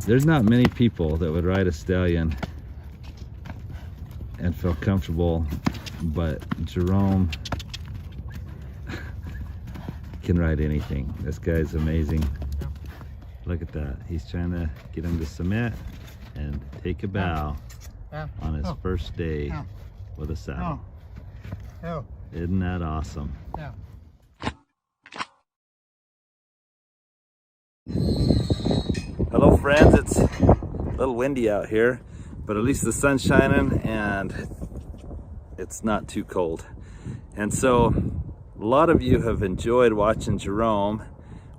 There's not many people that would ride a stallion and feel comfortable, but Jerome can ride anything. This guy's amazing. Look at that. He's trying to get him to submit and take a bow on his first day with a saddle. Isn't that awesome? Hello friends, it's a little windy out here, but at least the sun's shining and it's not too cold. And so a lot of you have enjoyed watching Jerome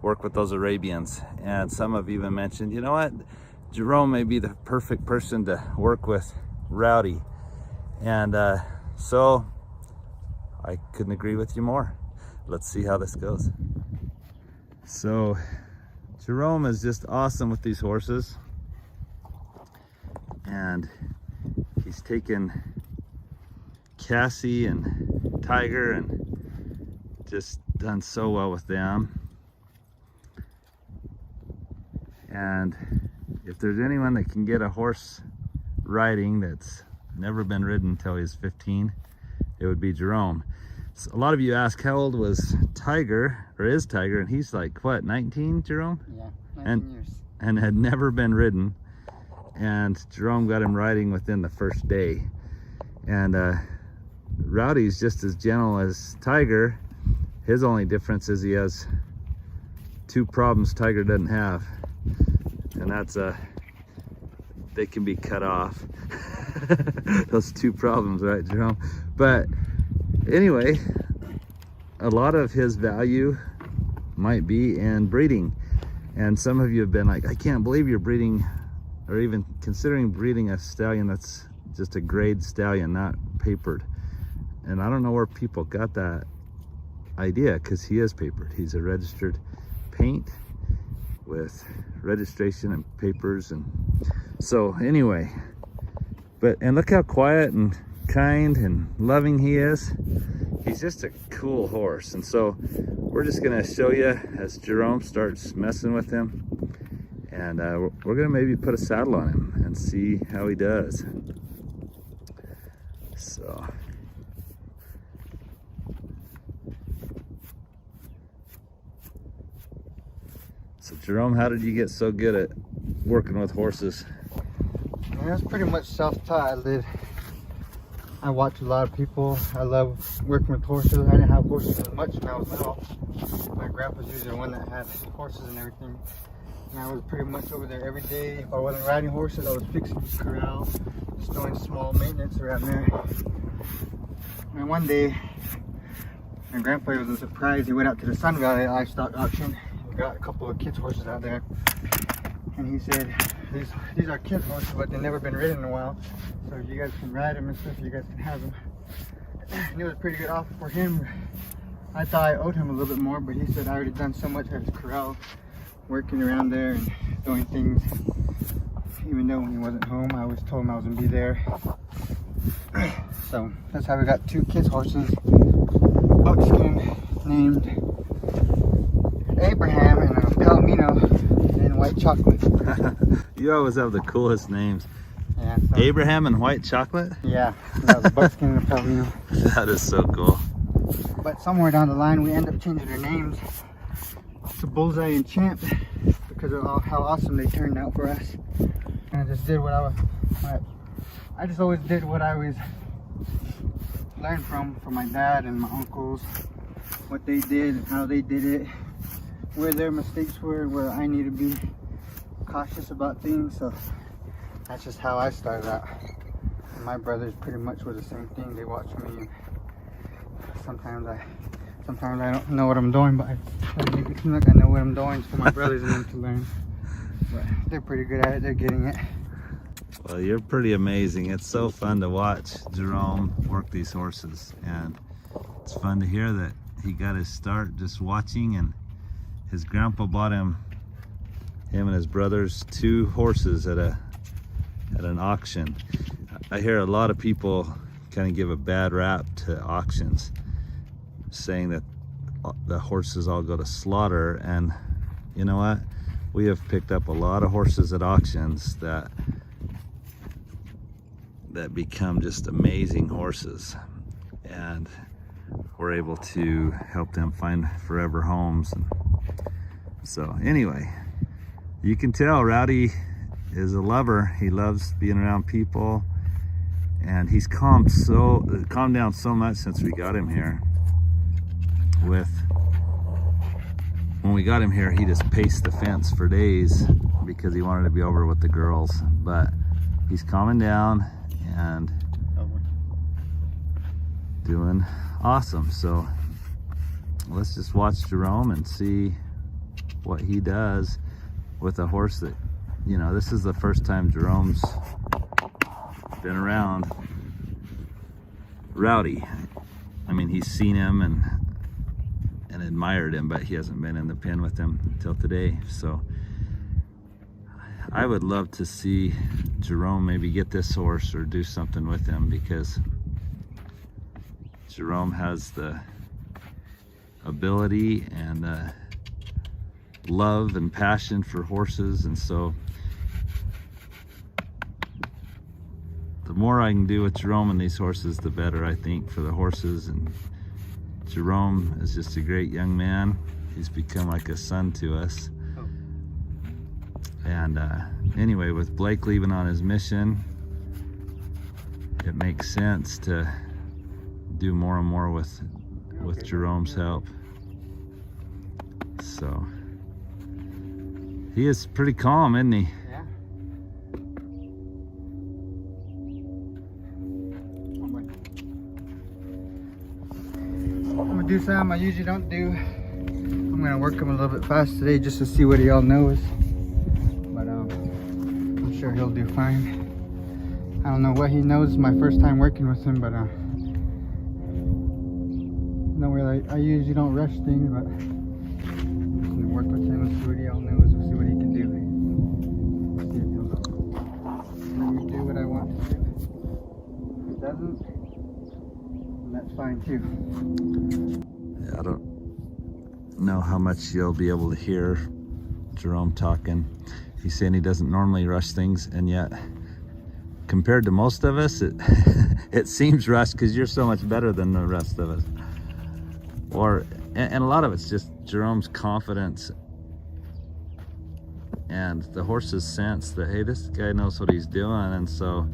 work with those Arabians, and some have even mentioned, you know what, Jerome may be the perfect person to work with Rowdy. And so I couldn't agree with you more. Let's see how this goes. So Jerome is just awesome with these horses, and he's taken Cassie and Tiger and just done so well with them. And if there's anyone that can get a horse riding that's never been ridden until he's 15, it would be Jerome. So a lot of you ask, how old was Tiger, or is Tiger? And he's like, what, 19, Jerome? Yeah, 19 years. And had never been ridden. And Jerome got him riding within the first day. And Rowdy's just as gentle as Tiger. His only difference is he has two problems Tiger doesn't have. And that's they can be cut off. Those two problems, right, Jerome? But anyway, a lot of his value might be in breeding. And some of you have been like, I can't believe you're breeding, or even considering breeding a stallion that's just a grade stallion, not papered. And I don't know where people got that idea, because he is papered. He's a registered paint with registration and papers. And so anyway, and look how quiet and kind and loving he is. He's just a cool horse. And so we're just gonna show you as Jerome starts messing with him, and we're gonna maybe put a saddle on him and see how he does. So Jerome, how did you get so good at working with horses? Yeah, it's pretty much self-taught. I watch a lot of people. I love working with horses. I didn't have horses as much when I was little. My grandpa's usually the one that had horses and everything. And I was pretty much over there every day. If I wasn't riding horses, I was fixing the corral, just doing small maintenance around there. And one day, my grandpa was a surprise. He went out to the Sun Valley livestock auction. Got a couple of kids' horses out there, and he said, these are kids' horses, but they've never been ridden in a while, so you guys can ride them and stuff, you guys can have them. And it was a pretty good offer for him. I thought I owed him a little bit more, but he said I already done so much at his corral, working around there and doing things. Even though when he wasn't home, I always told him I was gonna be there. So that's how we got two kids' horses, buckskin named Abraham and a Palomino and White Chocolate. You always have the coolest names. Yeah. So, Abraham and White Chocolate? Yeah, that was Buckskin and a Palomino. That is so cool. But somewhere down the line, we end up changing their names to Bullseye and Champ because of how awesome they turned out for us. And I just did what I just always did what I always learned from my dad and my uncles, what they did and how they did it, where their mistakes were, where I need to be cautious about things. So that's just how I started out. And my brothers pretty much were the same thing. They watch me, and sometimes I don't know what I'm doing, but I try to make it seem like I know what I'm doing for my brothers and them to learn. But they're pretty good at it. They're getting it. Well, you're pretty amazing. It's so fun to watch Jerome work these horses, and it's fun to hear that he got his start just watching, and his grandpa bought him and his brothers 2 horses at an auction. I hear a lot of people kind of give a bad rap to auctions, saying that the horses all go to slaughter, and you know what? we have picked up a lot of horses at auctions that become just amazing horses, and we're able to help them find forever homes. And so anyway, you can tell Rowdy is a lover. He loves being around people, and he's calmed down so much since we got him here. When we got him here, he just paced the fence for days because he wanted to be over with the girls, but he's calming down and doing awesome. So let's just watch Jerome and see what he does with a horse that, you know, this is the first time Jerome's been around Rowdy. I mean, he's seen him and admired him, but he hasn't been in the pen with him until today. So I would love to see Jerome maybe get this horse or do something with him, because Jerome has the ability and love and passion for horses, and so the more I can do with Jerome and these horses, the better, I think, for the horses. And Jerome is just a great young man. He's become like a son to us. And anyway, with Blake leaving on his mission, it makes sense to do more and more with Jerome's help. So he is pretty calm, isn't he? Yeah. I'm gonna do something I usually don't do. I'm gonna work him a little bit fast today just to see what he all knows. But I'm sure he'll do fine. I don't know what he knows. It's my first time working with him, but no way. I usually don't rush things, but I'm gonna work with him and see what he all knows. We'll see what he can do. See if he'll let me do what I want to do. If he doesn't, then that's fine too. I don't know how much you'll be able to hear Jerome talking. He's saying he doesn't normally rush things, and yet compared to most of us, it seems rushed because you're so much better than the rest of us. And a lot of it's just Jerome's confidence and the horses sense that, hey, this guy knows what he's doing. And so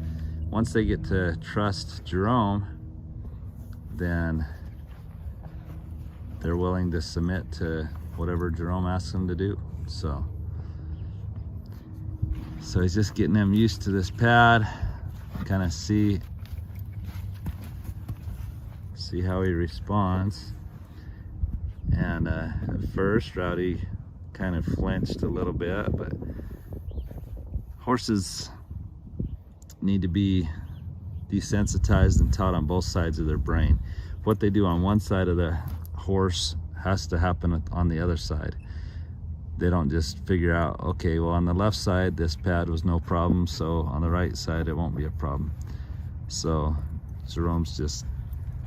once they get to trust Jerome, then they're willing to submit to whatever Jerome asks them to do. So he's just getting them used to this pad, kind of see how he responds. And at first, Rowdy kind of flinched a little bit, but horses need to be desensitized and taught on both sides of their brain. What they do on one side of the horse has to happen on the other side. They don't just figure out, okay, well, on the left side this pad was no problem, so on the right side it won't be a problem. So Jerome's just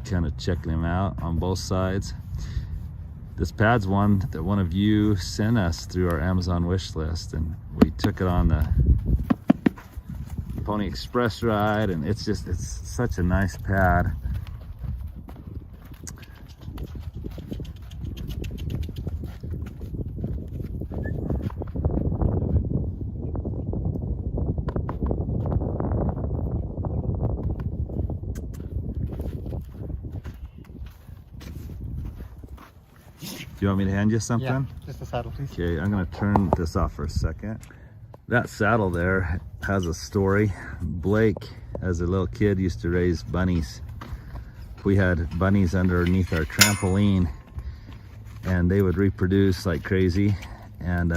kind of checking him out on both sides. This pad's one that one of you sent us through our Amazon wish list, and we took it on the Pony Express ride, and it's such a nice pad. Do you want me to hand you something? Yeah, just a saddle, please. Okay, I'm gonna turn this off for a second. That saddle there has a story. Blake, as a little kid, used to raise bunnies. We had bunnies underneath our trampoline, and they would reproduce like crazy. And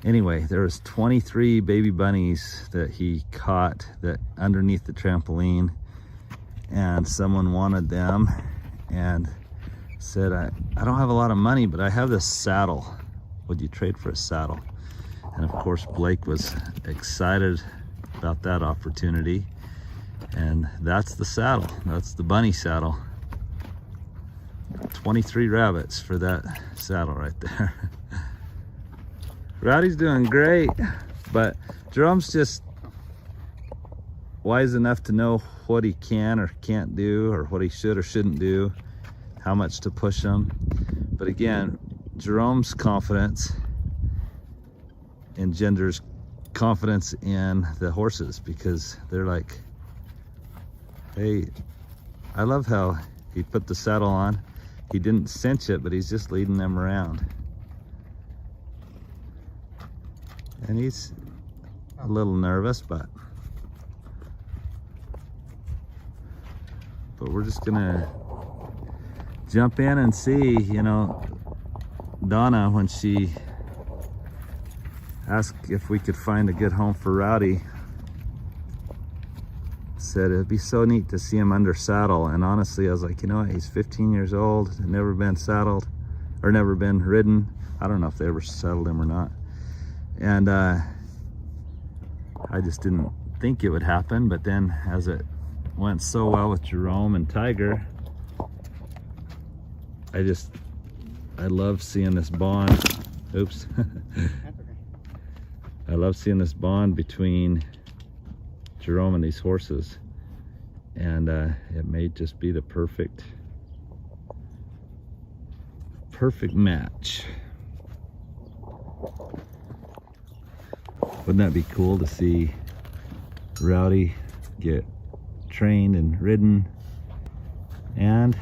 anyway, there was 23 baby bunnies that he caught that underneath the trampoline, and someone wanted them and said, I don't have a lot of money, but I have this saddle. Would you trade for a saddle? And of course, Blake was excited about that opportunity. And that's the saddle. That's the bunny saddle. 23 rabbits for that saddle right there. Rowdy's doing great, but Jerome's just wise enough to know what he can or can't do, or what he should or shouldn't do, how much to push him. But again, Jerome's confidence engenders confidence in the horses, because they're like, hey, I love how he put the saddle on. He didn't cinch it, but he's just leading them around. And he's a little nervous, but we're just gonna jump in and see. You know, Donna, when she asked if we could find a good home for Rowdy, said it'd be so neat to see him under saddle. And honestly, I was like, you know what, he's 15 years old, never been saddled or never been ridden. I don't know if they ever saddled him or not. And I just didn't think it would happen. But then as it went so well with Jerome and Tiger, I love seeing this bond. Oops. I love seeing this bond between Jerome and these horses, and it may just be the perfect match. Wouldn't that be cool to see Rowdy get trained and ridden? And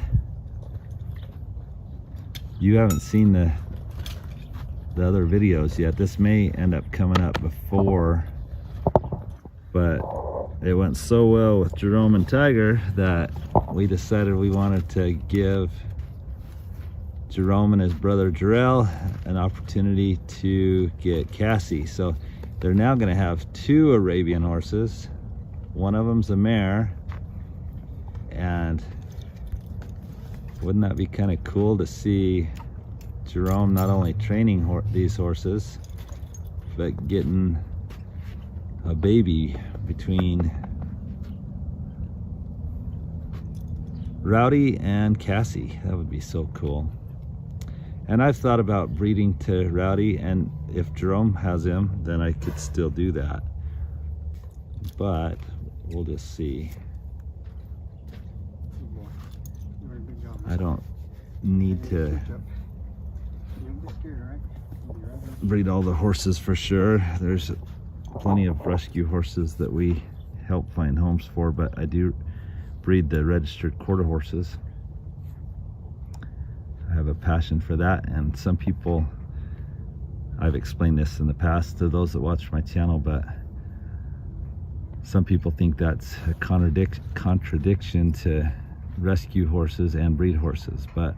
you haven't seen the other videos yet. This may end up coming up before, but it went so well with Jerome and Tiger that we decided we wanted to give Jerome and his brother Jerome an opportunity to get Cassie. So they're now going to have 2 Arabian horses. One of them's a mare, and wouldn't that be kind of cool to see Jerome not only training these horses, but getting a baby between Rowdy and Cassie? That would be so cool. And I've thought about breeding to Rowdy, and if Jerome has him, then I could still do that. But we'll just see. I don't need to breed all the horses for sure. There's plenty of rescue horses that we help find homes for, but I do breed the registered quarter horses. I have a passion for that, and some people, I've explained this in the past to those that watch my channel, but some people think that's a contradiction to rescue horses and breed horses. But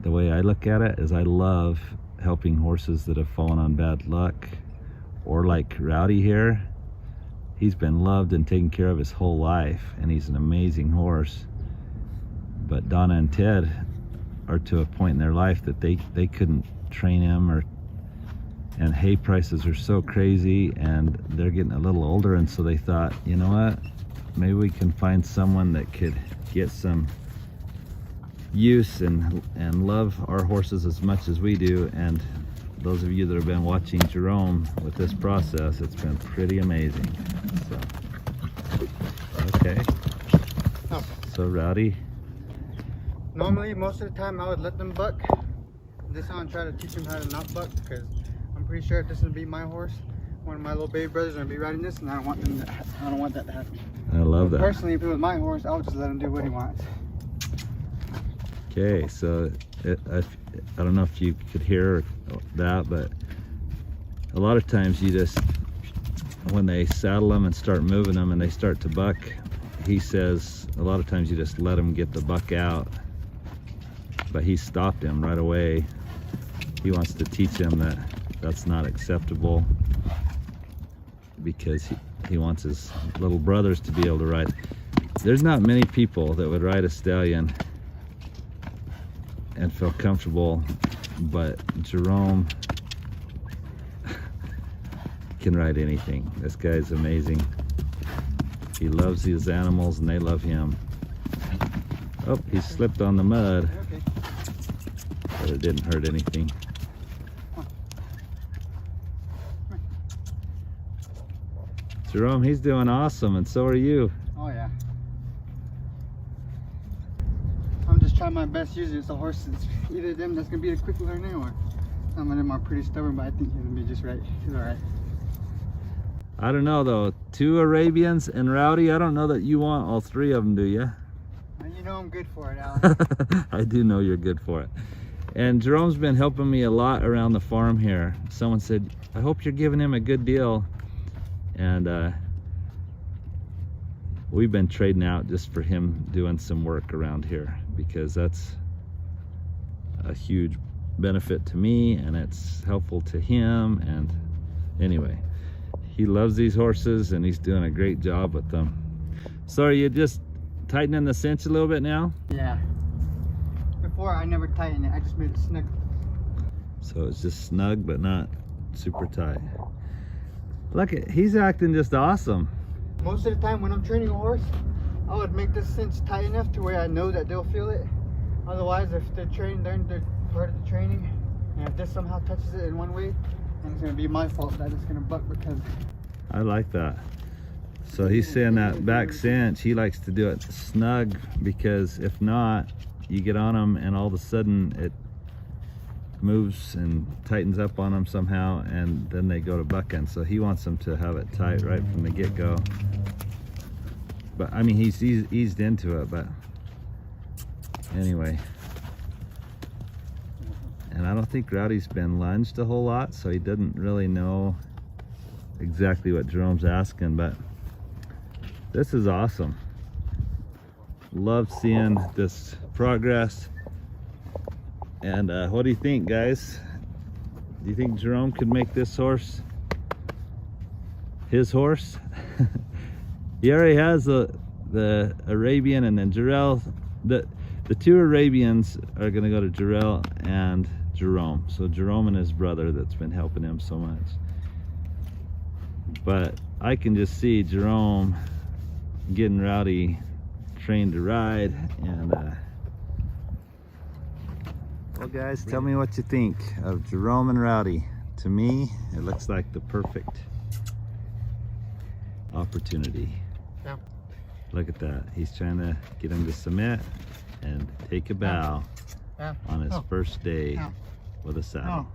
the way I look at it is, I love helping horses that have fallen on bad luck, or like Rowdy here. He's been loved and taken care of his whole life, and he's an amazing horse. But Donna and Ted are to a point in their life that they couldn't train him, and hay prices are so crazy, and they're getting a little older, and so they thought, you know what, maybe we can find someone that could get some use and love our horses as much as we do. And those of you that have been watching Jerome with this process, it's been pretty amazing. So okay, so Rowdy, normally most of the time I would let them buck. This time I'm trying to teach them how to not buck, because I'm pretty sure if this is gonna be my horse, one of my little baby brothers are gonna be riding this, and I don't want that to happen. I love that. Personally, if it was my horse, I would just let him do what he wants. Okay, so I don't know if you could hear that, but a lot of times you just, when they saddle them and start moving them and they start to buck, he says a lot of times you just let him get the buck out, but he stopped him right away. He wants to teach him that that's not acceptable, because he wants his little brothers to be able to ride. There's not many people that would ride a stallion and feel comfortable, but Jerome can ride anything. This guy's amazing. He loves these animals and they love him. Oh, he slipped on the mud, but it didn't hurt anything. Jerome, he's doing awesome, and so are you. Oh yeah. I'm just trying my best using it. It's a horse. It's either of them that's gonna be a quick learner, or some of them are pretty stubborn. But I think he's gonna be just right. He's all right. I don't know though. 2 Arabians and Rowdy. I don't know that you want all 3 of them, do you? And you know I'm good for it, Alan. I do know you're good for it. And Jerome's been helping me a lot around the farm here. Someone said, I hope you're giving him a good deal. And we've been trading out just for him doing some work around here, because that's a huge benefit to me and it's helpful to him. And anyway, he loves these horses and he's doing a great job with them. So are you just tightening the cinch a little bit now? Yeah. Before I never tightened it. I just made it snug. So it's just snug but not super tight. Look, he's acting just awesome. Most of the time when I'm training a horse, I would make this cinch tight enough to where I know that they'll feel it. Otherwise, if they're trained, they're part of the training. And if this somehow touches it in one way, then it's gonna be my fault that it's gonna buck, because I like that. So he's saying that back cinch, he likes to do it snug, because if not, you get on him and all of a sudden it moves and tightens up on them somehow, and then they go to bucking. So he wants them to have it tight right from the get-go. But I mean, he's eased into it, but anyway. And I don't think Rowdy's been lunged a whole lot, so he doesn't really know exactly what Jerome's asking, but this is awesome. Love seeing this progress. And what do you think, guys? Do you think Jerome could make this horse his horse? He already has the Arabian, and then Jarrell. The 2 Arabians are gonna go to Jarrell and Jerome. So Jerome and his brother that's been helping him so much. But I can just see Jerome getting Rowdy trained to ride. And well, guys, tell me what you think of Jerome and Rowdy. To me, it looks like the perfect opportunity. Yeah. Look at that. He's trying to get him to submit and take a bow on his first day with a saddle.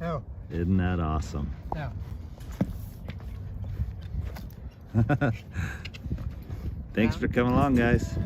No. Isn't that awesome? Yeah. Thanks for coming along, guys.